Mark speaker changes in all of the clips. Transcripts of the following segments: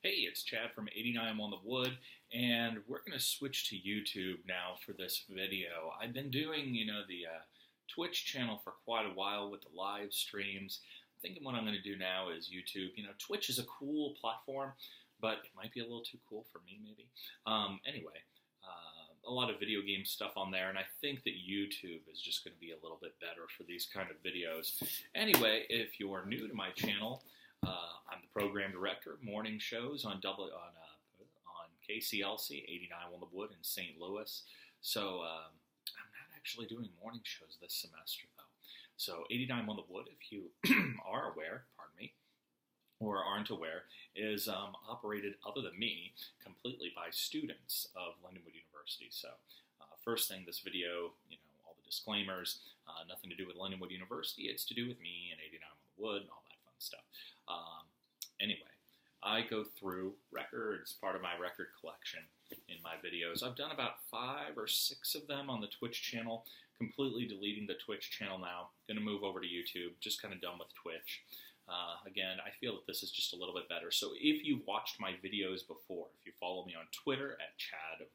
Speaker 1: Hey, it's Chad from 89 on the Wood, and we're going to switch to YouTube now for this video. I've been doing, the Twitch channel for quite a while with the live streams. I'm thinking what I'm going to do now is YouTube. Twitch is a cool platform, but it might be a little too cool for me, maybe. Anyway, a lot of video game stuff on there, and I think that YouTube is just going to be a little bit better for these kind of videos. Anyway, if you're new to my channel, I'm the program director, morning shows on KCLC 89 on the Wood in St. Louis. So I'm not actually doing morning shows this semester though. So 89 on the Wood, if you are aware, or aren't aware, is operated, other than me, completely by students of Lindenwood University. So first thing, this video, all the disclaimers, nothing to do with Lindenwood University. It's to do with me and 89 on the Wood and all that fun stuff. Anyway, I go through records, part of my record collection in my videos. I've done about 5 or 6 of them on the Twitch channel, completely deleting the Twitch channel now. Going to move over to YouTube, just kind of done with Twitch. Again, I feel that this is just a little bit better. So if you've watched my videos before, if you follow me on Twitter at Chad,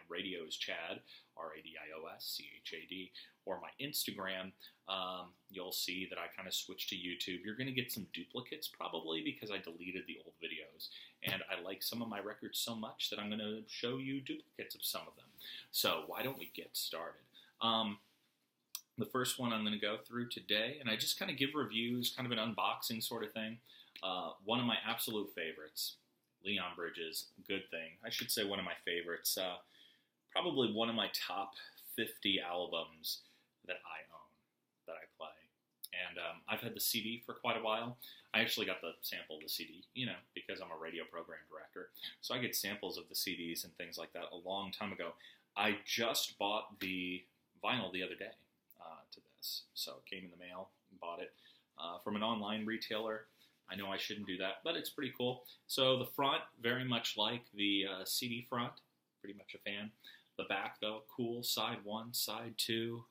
Speaker 1: Radio's Chad, RADIOS, CHAD, or my Instagram, you'll see that I kind of switched to YouTube. You're going to get some duplicates probably because I deleted the old videos. And I like some of my records so much that I'm going to show you duplicates of some of them. So why don't we get started? The first one I'm going to go through today, and I just kind of give reviews, kind of an unboxing sort of thing. One of my absolute favorites, Leon Bridges, Good Thing. I should say one of my favorites. Probably one of my top 50 albums that I own, that I play. And I've had the CD for quite a while. I actually got the sample of the CD, because I'm a radio program director. So I get samples of the CDs and things like that a long time ago. I just bought the vinyl the other day to this. So it came in the mail and bought it from an online retailer. I know I shouldn't do that, but it's pretty cool. So the front, very much like the CD front. Pretty much a fan. The back, though, cool. Side 1, side 2,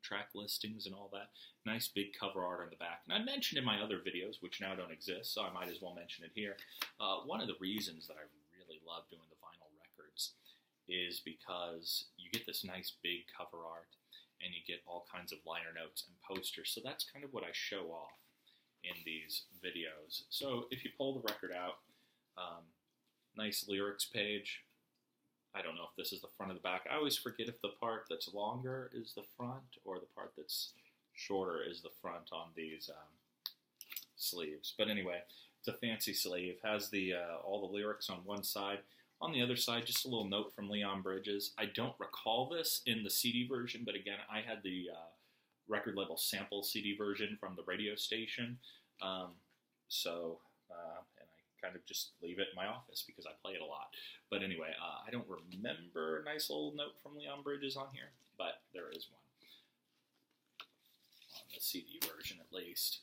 Speaker 1: track listings and all that. Nice big cover art on the back. And I mentioned in my other videos, which now don't exist, so I might as well mention it here. One of the reasons that I really love doing the vinyl records is because you get this nice big cover art and you get all kinds of liner notes and posters. So that's kind of what I show off in these videos. So if you pull the record out, nice lyrics page. I don't know if this is the front or the back. I always forget if the part that's longer is the front or the part that's shorter is the front on these sleeves. But anyway, it's a fancy sleeve. Has the all the lyrics on one side. On the other side, just a little note from Leon Bridges. I don't recall this in the CD version, but again, I had the record label sample CD version from the radio station. And I kind of just leave it in my office because I play it a lot. But anyway, I don't remember a nice little note from Leon Bridges on here, but there is one. On the CD version, at least.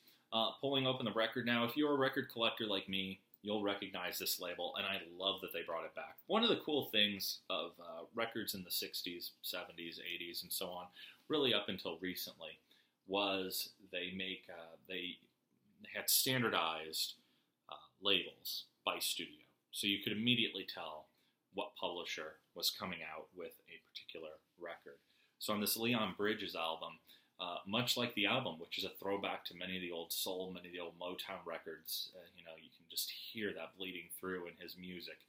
Speaker 1: Pulling open the record now, if you're a record collector like me, you'll recognize this label, and I love that they brought it back. One of the cool things of records in the 60s, 70s, 80s, and so on, really up until recently, was they had standardized labels by studio. So you could immediately tell what publisher was coming out with a particular record. So on this Leon Bridges album, much like the album, which is a throwback to many of the old soul, many of the old Motown records, you can just hear that bleeding through in his music.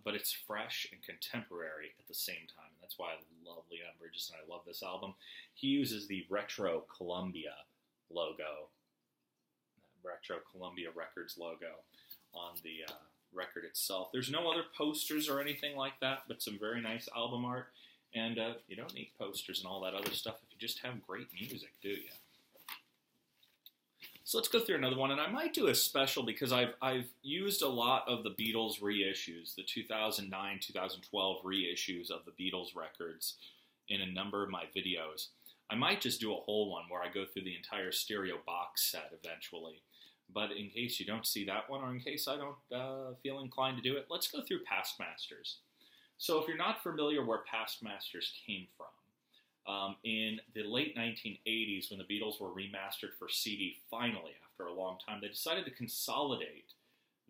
Speaker 1: But it's fresh and contemporary at the same time. And that's why I love Leon Bridges and I love this album. He uses the Retro Columbia logo, Retro Columbia Records logo on the record itself. There's no other posters or anything like that, but some very nice album art. And you don't need posters and all that other stuff if you just have great music, do you? So let's go through another one, and I might do a special because I've used a lot of the Beatles reissues, the 2009, 2012 reissues of the Beatles records in a number of my videos. I might just do a whole one where I go through the entire stereo box set eventually. But in case you don't see that one, or in case I don't feel inclined to do it, let's go through Past Masters. So if you're not familiar where Past Masters came from, in the late 1980s when the Beatles were remastered for CD finally after a long time, they decided to consolidate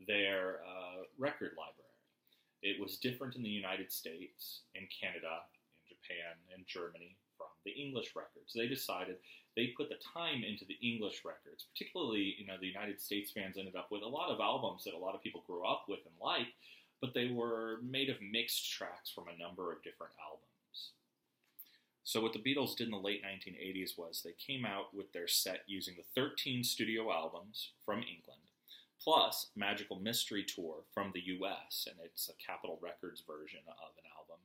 Speaker 1: their record library. It was different in the United States, in Canada, in Japan, and Germany from the English records. They decided they put the time into the English records. Particularly, the United States fans ended up with a lot of albums that a lot of people grew up with and liked, but they were made of mixed tracks from a number of different albums. So what the Beatles did in the late 1980s was they came out with their set using the 13 studio albums from England, plus Magical Mystery Tour from the US, and it's a Capitol Records version of an album.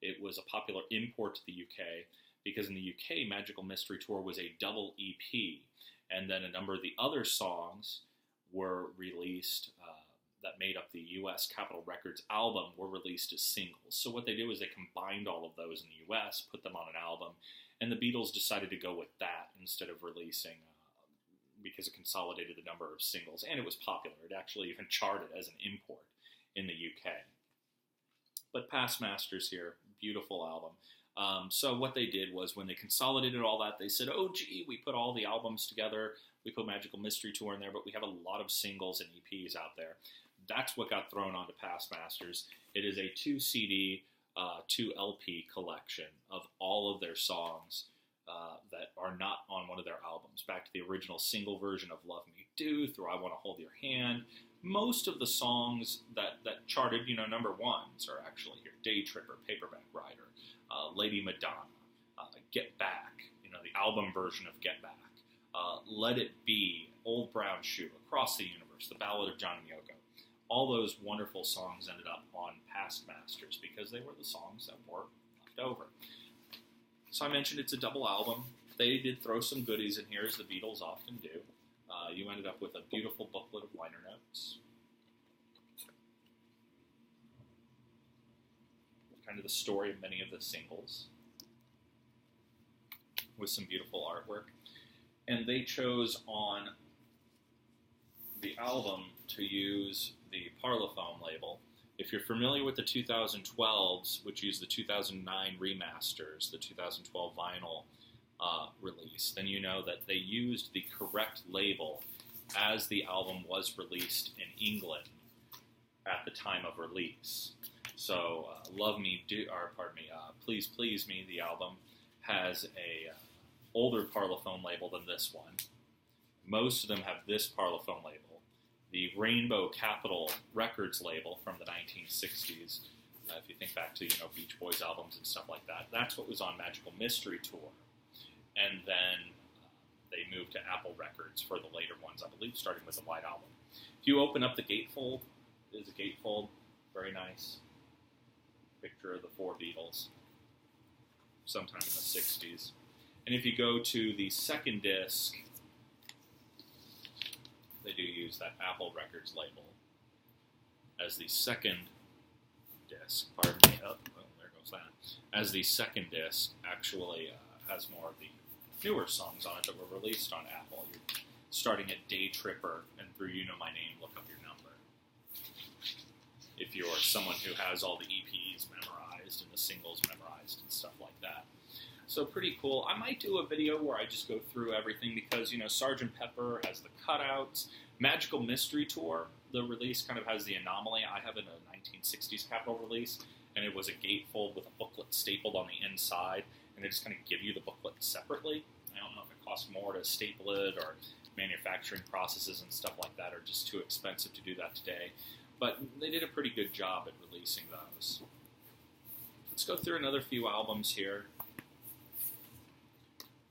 Speaker 1: It was a popular import to the UK because in the UK, Magical Mystery Tour was a double EP, and then a number of the other songs were released that made up the US Capitol Records album were released as singles. So what they did was they combined all of those in the US, put them on an album, and the Beatles decided to go with that instead of releasing because it consolidated the number of singles, and it was popular. It actually even charted as an import in the UK. But Past Masters here, beautiful album. So what they did was when they consolidated all that, they said, oh, gee, we put all the albums together. We put Magical Mystery Tour in there, but we have a lot of singles and EPs out there. That's what got thrown onto Past Masters. It is a 2 CD, 2 LP collection of all of their songs that are not on one of their albums. Back to the original single version of Love Me Do, through I Want to Hold Your Hand. Most of the songs that charted, number ones are actually here. Day Tripper, Paperback Rider, Lady Madonna, Get Back, the album version of Get Back, Let It Be, Old Brown Shoe, Across the Universe, The Ballad of John and Yoko. All those wonderful songs ended up on Past Masters because they were the songs that were left over. So I mentioned it's a double album. They did throw some goodies in here, as the Beatles often do. You ended up with a beautiful booklet of liner notes. Kind of the story of many of the singles, with some beautiful artwork. And they chose on the album to use the Parlophone label. If you're familiar with the 2012s, which used the 2009 remasters, the 2012 vinyl release, then you know that they used the correct label as the album was released in England at the time of release. So, Please Please Me, the album, has a older Parlophone label than this one. Most of them have this Parlophone label. The Rainbow Capitol Records label from the 1960s, if you think back to, Beach Boys albums and stuff like that, that's what was on Magical Mystery Tour. And then they moved to Apple Records for the later ones, I believe, starting with the White Album. If you open up the gatefold, there's a gatefold, very nice picture of the 4 Beatles, sometime in the 60s. And if you go to the second disc, they do use that Apple Records label as the second disc. Pardon me. Oh, there goes that. As the second disc actually has more of the newer songs on it that were released on Apple. You're starting at Day Tripper, and through You Know My Name, Look Up Your Number. If you're someone who has all the EPs memorized and the singles memorized and stuff like that. So pretty cool. I might do a video where I just go through everything because, Sgt. Pepper has the cutouts. Magical Mystery Tour, the release kind of has the anomaly. I have in a 1960s Capitol release, and it was a gatefold with a booklet stapled on the inside, and they just kind of give you the booklet separately. I don't know if it costs more to staple it or manufacturing processes and stuff like that are just too expensive to do that today. But they did a pretty good job at releasing those. Let's go through another few albums here.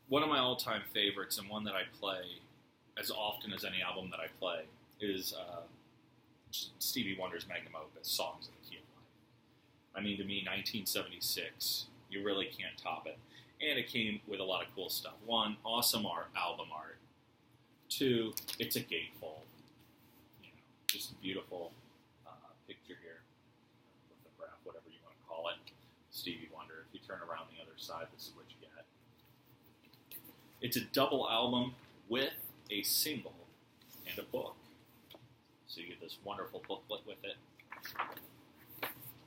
Speaker 1: One of my all-time favorites, and one that I play as often as any album that I play, is Stevie Wonder's magnum opus, Songs in the Key of Life. I mean, to me, 1976, you really can't top it. And it came with a lot of cool stuff. 1, awesome album art. 2, it's a gatefold. Just a beautiful picture here, lithograph, whatever you want to call it. Stevie Wonder. If you turn around the other side, this is what you get. It's a double album with a single and a book. So you get this wonderful booklet with it,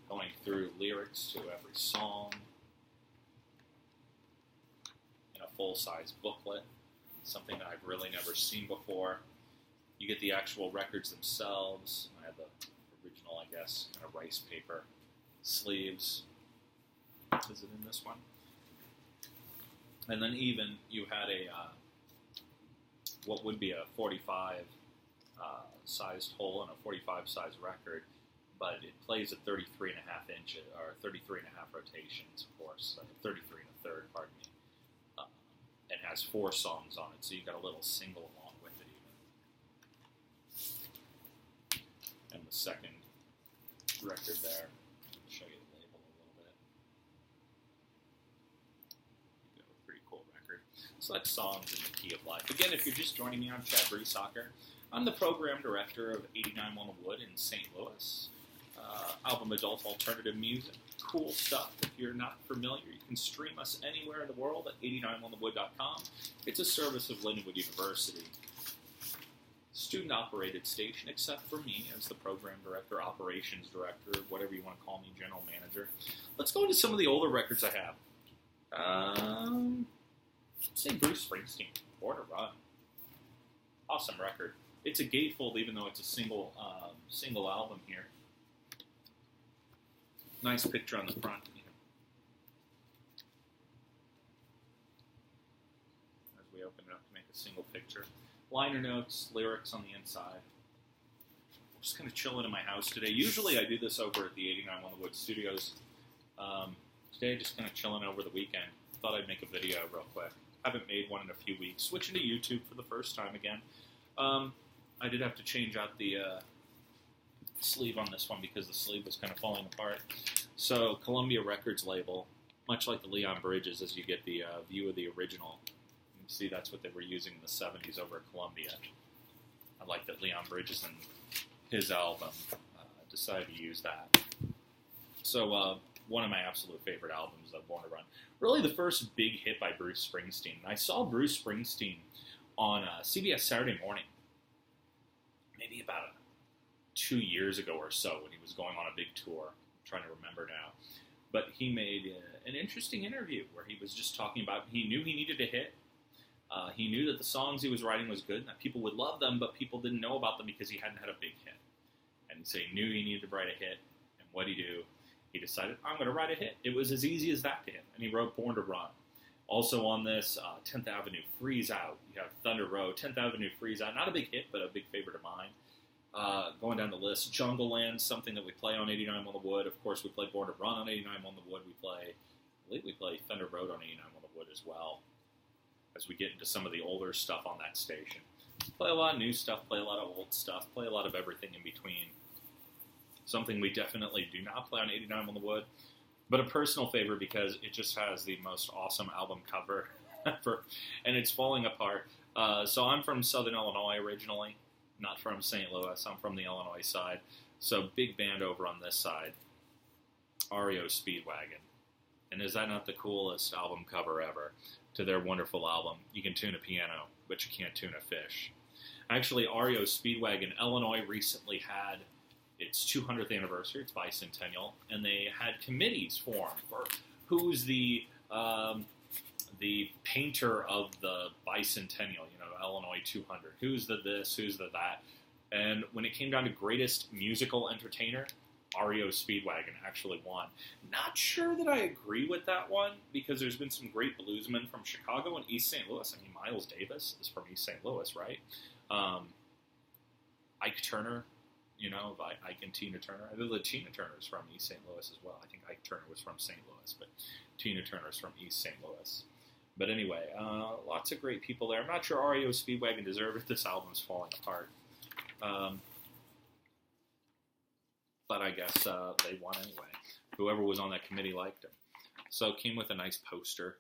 Speaker 1: going through lyrics to every song in a full-size booklet, something that I've really never seen before. You get the actual records themselves. I have the original, I guess, kind of rice paper sleeves. Is it in this one? And then even you had a what would be a 45 sized hole and a 45 size record, but it plays at 33 and a half inches, or 33 and a half rotations, of course, 33 and a third, pardon me. And has 4 songs on it, so you got a little single along with it even. And the second record there, I'll show you the label a little bit. You got a pretty cool record. Select songs in the key of life. Again, if you're just joining me, I'm Chad Breesoccer. I'm the program director of 89 Wood in St. Louis. Album adult alternative music. Cool stuff. If you're not familiar, you can stream us anywhere in the world at 89onthewood.com. It's a service of Lindenwood University. Student-operated station, except for me as the program director, operations director, whatever you want to call me, general manager. Let's go into some of the older records I have. Let's say Bruce Springsteen, Born to Run. Awesome record. It's a gatefold, even though it's a single album here. Nice picture on the front. As we open it up to make a single picture. Liner notes, lyrics on the inside. I'm just kind of chilling in my house today. Usually I do this over at the 89 Wood Studios. Today just kind of chilling over the weekend. Thought I'd make a video real quick. Haven't made one in a few weeks. Switching to YouTube for the first time again. I did have to change out the sleeve on this one because the sleeve was kind of falling apart. So Columbia Records label, much like the Leon Bridges, as you get the view of the original. You can see that's what they were using in the 70s over at Columbia. I like that Leon Bridges and his album decided to use that. So one of my absolute favorite albums of Born to Run. Really the first big hit by Bruce Springsteen. I saw Bruce Springsteen on CBS Saturday Morning, maybe about 2 years ago or so when he was going on a big tour. I'm trying to remember now. But he made an interesting interview where he was just talking about he knew he needed a hit. He knew that the songs he was writing was good and that people would love them, but people didn't know about them because he hadn't had a big hit. And so he knew he needed to write a hit. And what did he do? He decided, I'm going to write a hit. It was as easy as that to him. And he wrote Born to Run. Also on this, 10th Avenue, Freeze Out. You have Thunder Road, 10th Avenue, Freeze Out. Not a big hit, but a big favorite of mine. Going down the list, Jungle Land, something that we play on 89 on the Wood. Of course, we play Born to Run on 89 on the Wood. I believe we play Thunder Road on 89 on the Wood as well, as we get into some of the older stuff on that station. Play a lot of new stuff, play a lot of old stuff, play a lot of everything in between. Something we definitely do not play on 89 on the Wood, but a personal favorite because it just has the most awesome album cover ever, and it's falling apart. So I'm from Southern Illinois originally, not from St. Louis. I'm from the Illinois side. So big band over on this side, REO Speedwagon. And is that not the coolest album cover ever to their wonderful album? You can tune a piano, but you can't tune a fish. Actually, REO Speedwagon, Illinois recently had its 200th anniversary, its bicentennial, and they had committees formed for who's the painter of the bicentennial, Illinois 200. Who's the this, who's the that. And when it came down to greatest musical entertainer, REO Speedwagon actually won. Not sure that I agree with that one, because there's been some great bluesmen from Chicago and East St. Louis. I mean, Miles Davis is from East St. Louis, right? Ike Turner, Ike and Tina Turner. I think the Tina Turner's from East St. Louis as well. I think Ike Turner was from St. Louis, but Tina Turner's from East St. Louis. But anyway, lots of great people there. I'm not sure REO Speedwagon deserved it. This album's falling apart. But I guess they won anyway. Whoever was on that committee liked him. So it came with a nice poster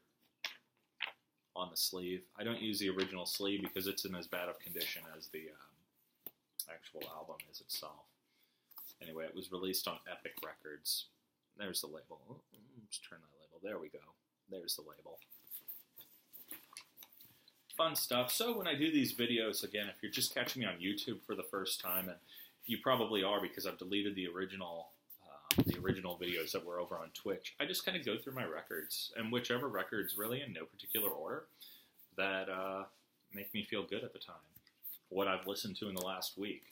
Speaker 1: on the sleeve. I don't use the original sleeve because it's in as bad of condition as the actual album is itself. Anyway, it was released on Epic Records. There's the label. Let's turn that label. There we go. There's the label. Fun stuff. So when I do these videos, again, if you're just catching me on YouTube for the first time, and you probably are because I've deleted the original videos that were over on Twitch, I just kind of go through my records, and whichever records, really in no particular order, that make me feel good at the time. what I've listened to in the last week.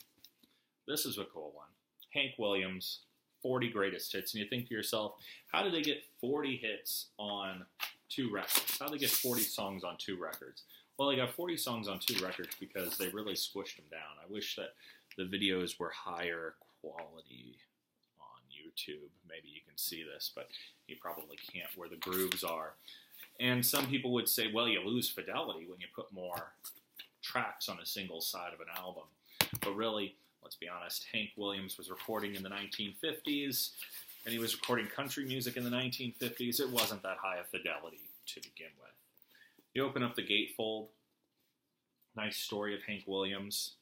Speaker 1: This is a cool one. Hank Williams, 40 greatest hits. And you think to yourself, how did they get 40 hits on 2 records? How did they get 40 songs on 2 records? Well, they got 40 songs on 2 records because they really squished them down. I wish that the videos were higher quality on YouTube. Maybe you can see this, but you probably can't where the grooves are. And some people would say, well, you lose fidelity when you put more tracks on a single side of an album. But really, let's be honest, Hank Williams was recording in the 1950s, and he was recording country music in the 1950s. It wasn't that high of fidelity to begin with. You open up the gatefold. Nice story of Hank Williams.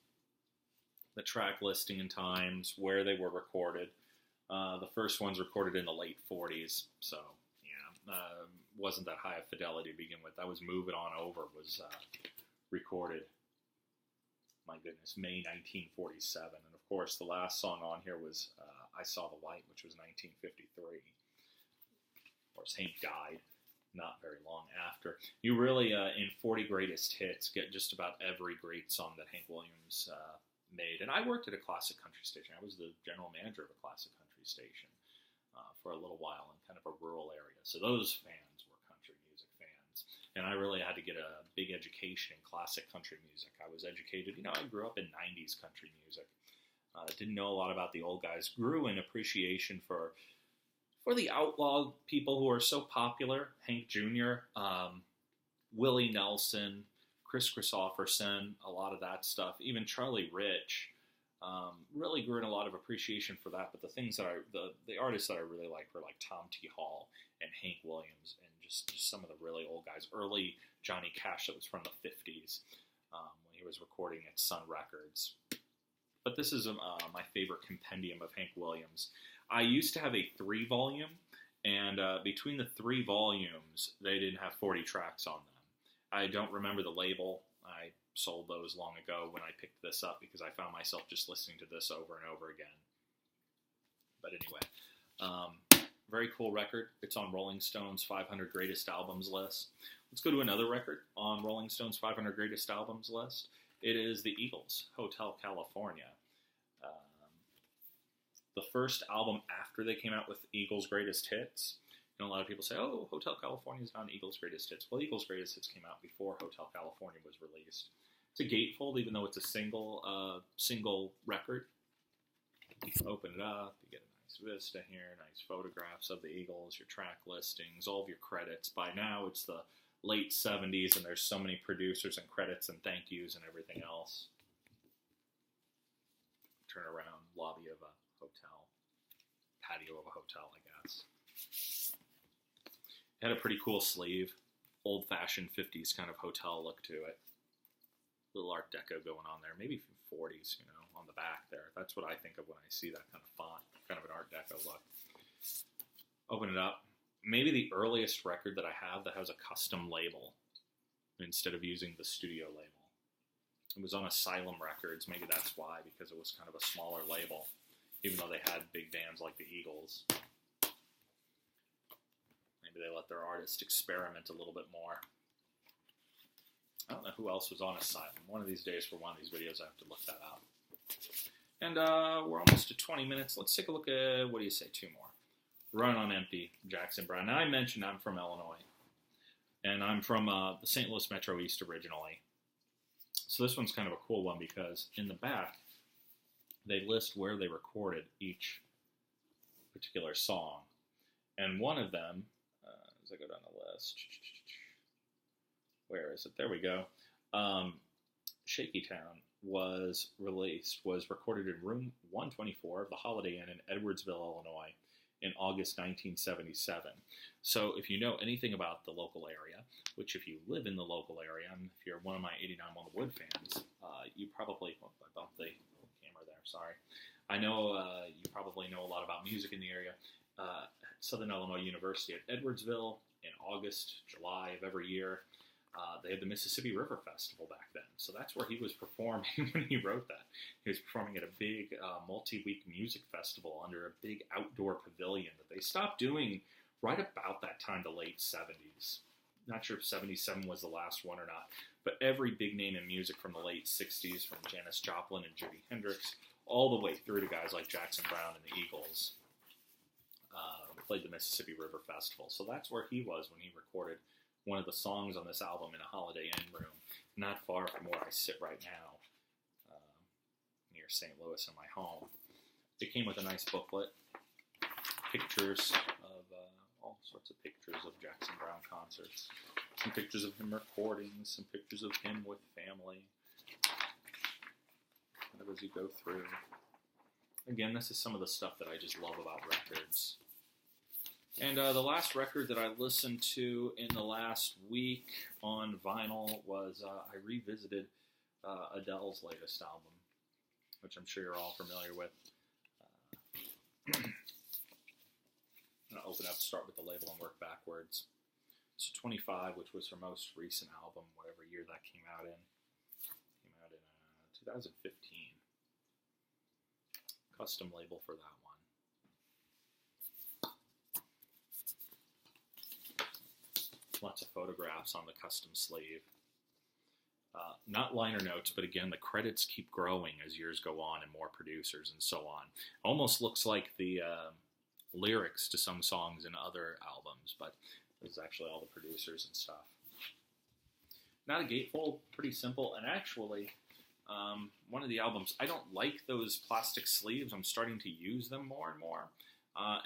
Speaker 1: The track listing and times, where they were recorded. The first one's recorded in the late 40s, so yeah, wasn't that high of fidelity to begin with. That was Move It On Over, was recorded, my goodness, May 1947. And of course, the last song on here was I Saw the Light, which was 1953. Of course, Hank died not very long after. You really, in 40 Greatest Hits, get just about every great song that Hank Williams made. And I worked at a classic country station. I was the general manager of a classic country station for a little while in kind of a rural area. So those fans were country music fans. And I really had to get a big education in classic country music. I was educated, I grew up in 90s country music. Didn't know a lot about the old guys. Grew in appreciation for the outlaw people who are so popular. Hank Jr., Willie Nelson, Chris Christopherson, a lot of that stuff. Even Charlie Rich, really grew in a lot of appreciation for that. But the things that the artists that I really liked were like Tom T. Hall and Hank Williams, and just some of the really old guys. Early Johnny Cash, that was from the 50s, when he was recording at Sun Records. But this is my favorite compendium of Hank Williams. I used to have a 3-volume, and between the 3 volumes, they didn't have 40 tracks on them. I don't remember the label. I sold those long ago when I picked this up because I found myself just listening to this over and over again. But anyway, very cool record. It's on Rolling Stone's 500 Greatest Albums list. Let's go to another record on Rolling Stone's 500 Greatest Albums list. It is the Eagles, Hotel California. The first album after they came out with Eagles' Greatest Hits. A lot of people say, oh, Hotel California is not Eagles' Greatest Hits. Well, Eagles' Greatest Hits came out before Hotel California was released. It's a gatefold, even though it's a single record. You can open it up, you get a nice vista here, nice photographs of the Eagles, your track listings, all of your credits. By now, it's the late 70s, and there's so many producers and credits and thank yous and everything else. Turn around, lobby of a hotel, patio of a hotel, I guess. It had a pretty cool sleeve, old-fashioned 50s kind of hotel look to it. Little Art Deco going on there, maybe from 40s, on the back there. That's what I think of when I see that kind of font, kind of an Art Deco look. Open it up. Maybe the earliest record that I have that has a custom label instead of using the studio label. It was on Asylum Records. Maybe that's why, because it was kind of a smaller label, even though they had big bands like the Eagles. Maybe they let their artists experiment a little bit more. I don't know who else was on Asylum. One of these days for one of these videos I have to look that up. And we're almost to 20 minutes. Let's take a look at, what do you say, 2 more. Run on Empty, Jackson Browne. Now I mentioned I'm from Illinois. And I'm from the St. Louis Metro East originally. So this one's kind of a cool one because in the back, they list where they recorded each particular song. And one of them, as I go down the list, where is it? There we go. Shaky Town was recorded in room 124 of the Holiday Inn in Edwardsville, Illinois in August 1977. So if you know anything about the local area, which if you live in the local area, and if you're one of my 89 One the Wood fans, you probably, I bumped the camera there, sorry. I know you probably know a lot about music in the area. Southern Illinois University at Edwardsville in August, July of every year. They had the Mississippi River Festival back then. So that's where he was performing when he wrote that. He was performing at a big multi-week music festival under a big outdoor pavilion that they stopped doing right about that time, the late 70s. Not sure if 77 was the last one or not. but every big name in music from the late 60s, from Janis Joplin and Jimi Hendrix, all the way through to guys like Jackson Browne and the Eagles, played the Mississippi River Festival. So that's where he was when he recorded one of the songs on this album in a Holiday Inn room, not far from where I sit right now, near St. Louis in my home. It came with a nice booklet, pictures of all sorts of pictures of Jackson Browne concerts, some pictures of him recording, some pictures of him with family, kind of as you go through. Again, this is some of the stuff that I just love about records. And the last record that I listened to in the last week on vinyl was I revisited Adele's latest album, which I'm sure you're all familiar with. I'm going to open up, start with the label, and work backwards. So 25, which was her most recent album, whatever year that came out in. Came out in 2015. Custom label for that one. Lots of photographs on the custom sleeve. Not liner notes, but again, the credits keep growing as years go on and more producers and so on. Almost looks like the lyrics to some songs in other albums, but it's actually all the producers and stuff. Not a gatefold, pretty simple, and actually, one of the albums, I don't like those plastic sleeves. I'm starting to use them more and more.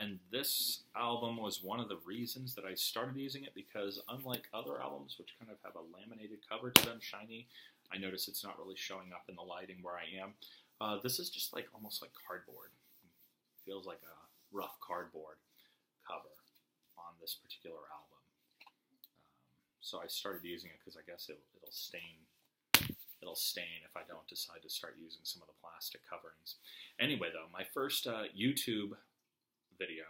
Speaker 1: And this album was one of the reasons that I started using it, because unlike other albums, which kind of have a laminated cover to them, shiny, I notice it's not really showing up in the lighting where I am. This is just like almost like cardboard. It feels like a rough cardboard cover on this particular album. So I started using it because I guess it'll stain. It'll stain if I don't decide to start using some of the plastic coverings. Anyway, though, my first YouTube video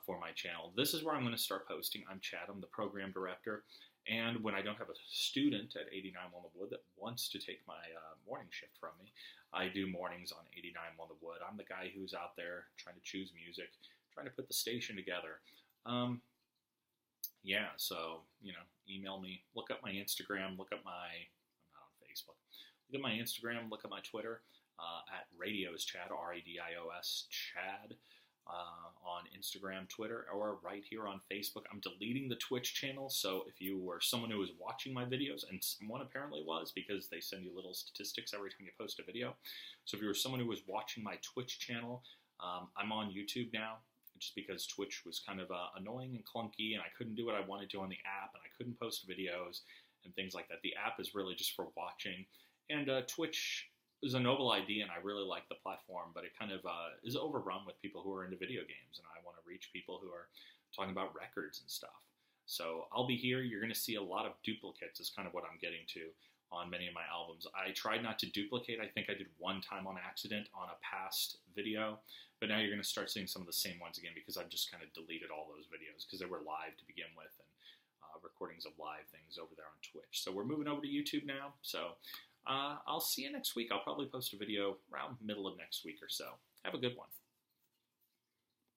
Speaker 1: for my channel. This is where I'm going to start posting. I'm Chad, I'm the program director, and when I don't have a student at 89 Walnut Wood that wants to take my morning shift from me, I do mornings on 89 Walnut Wood. I'm the guy who's out there trying to choose music, trying to put the station together. Yeah, so, email me, look up my Instagram, look up my, I'm not on Facebook, look at my Instagram, look at my Twitter, at Radios Chad, R-A-D-I-O-S Chad, on Instagram, Twitter, or right here on Facebook. I'm deleting the Twitch channel, so if you were someone who was watching my videos, and someone apparently was, because they send you little statistics every time you post a video. So if you were someone who was watching my Twitch channel, I'm on YouTube now, just because Twitch was kind of annoying and clunky, and I couldn't do what I wanted to on the app, and I couldn't post videos and things like that. The app is really just for watching, and Twitch is a noble idea, and I really like the platform, but it kind of is overrun with people who are into video games, and I want to reach people who are talking about records and stuff. So I'll be here. You're going to see a lot of duplicates is kind of what I'm getting to on many of my albums. I tried not to duplicate. I think I did one time on accident on a past video, but now you're going to start seeing some of the same ones again, because I've just kind of deleted all those videos because they were live to begin with, and recordings of live things over there on Twitch. So we're moving over to YouTube now. So I'll see you next week. I'll probably post a video around middle of next week or so. Have a good one.